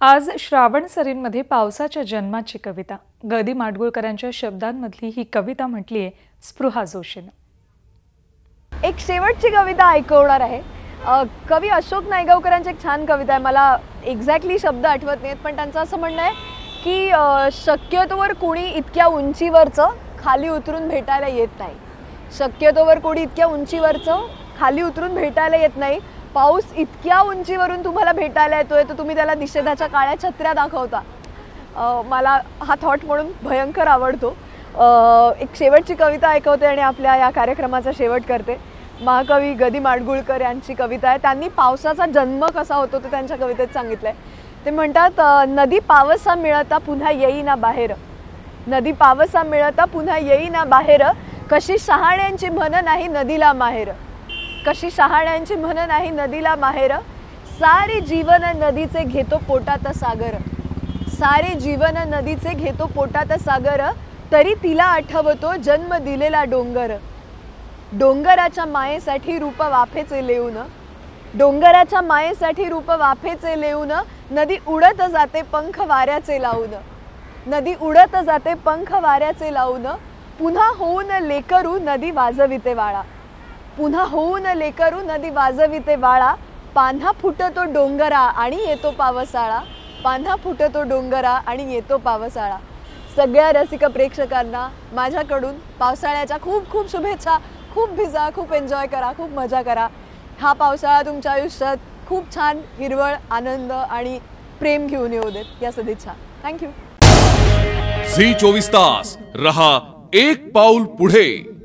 आज श्रावण सरींमध्ये पावसाच्या जन्माची कविता ग.दी. माडगुळकरांच्या शब्दांमधली ही कविता म्हटली आहे स्पृहा जोशीनं. एक शेवटची कविता ऐकवणार आहे. कवी अशोक नायगावकरांची एक छान कविता आहे. मला एक्झॅक्टली शब्द आठवत नाहीत, पण त्यांचं असं म्हणणं आहे की शक्यतोवर कोणी इतक्या उंचीवरचं खाली उतरून भेटायला येत नाही. शक्यतोवर कोणी इतक्या उंचीवरचं खाली उतरून भेटायला येत नाही. पाऊस इतक्या उंचीवरून तुम्हाला भेटायला येतोय तर तुम्ही त्याला निषेधाच्या काळ्या छत्र्या दाखवता. मला हा थॉट म्हणून भयंकर आवडतो. एक शेवटची कविता ऐकवते आणि आपल्या या कार्यक्रमाचा शेवट करते. महाकवी ग.दी. माडगुळकर यांची कविता आहे. त्यांनी पावसाचा जन्म कसा होतो ते त्यांच्या कवितेत सांगितलंय. ते म्हणतात, नदी पावसा मिळता पुन्हा येईना बाहेर, नदी पावसा मिळता पुन्हा येईना बाहेर, कशी शहाण्यांची म्हण नाही नदीला माहेर, कशी शहाण्यांची म्हण नाही नदीला माहेर, सारे जीवन नदीचे घेतो पोटात सागर, सारे जीवन नदीचे घेतो पोटात सागर, तरी तिला आठवतो जन्म दिलेला डोंगर, डोंगराच्या मायेसाठी रूप वाफेचे लेऊन, डोंगराच्या मायेसाठी रूप वाफेचे लेऊन, नदी उडत जाते पंख वाऱ्याचे लावून, नदी उडत जाते पंख वाऱ्याचे लावून, पुन्हा होऊन लेकरू नदी वाजविते वाळा, पुन्हा होऊन लेकरू नदी वाजविते वाळा, पान्हा फुटतो डोंगरा आणि येतो पावसाळा, पान्हा फुटतो डोंगरा आणि येतो पावसाळा. सगळ्या रसिक प्रेक्षकांना माझ्याकडून पावसाळ्याच्या खूप खूप शुभेच्छा. खूप भिजा, खूप एन्जॉय करा, खूप मजा करा. हा पावसाळा तुमच्या आयुष्यात खूप छान हिरवळ, आनंद आणि प्रेम घेऊन येऊ देत या सदिच्छा. थँक्यू. झी 24 तास रहा एक पाऊल पुढे.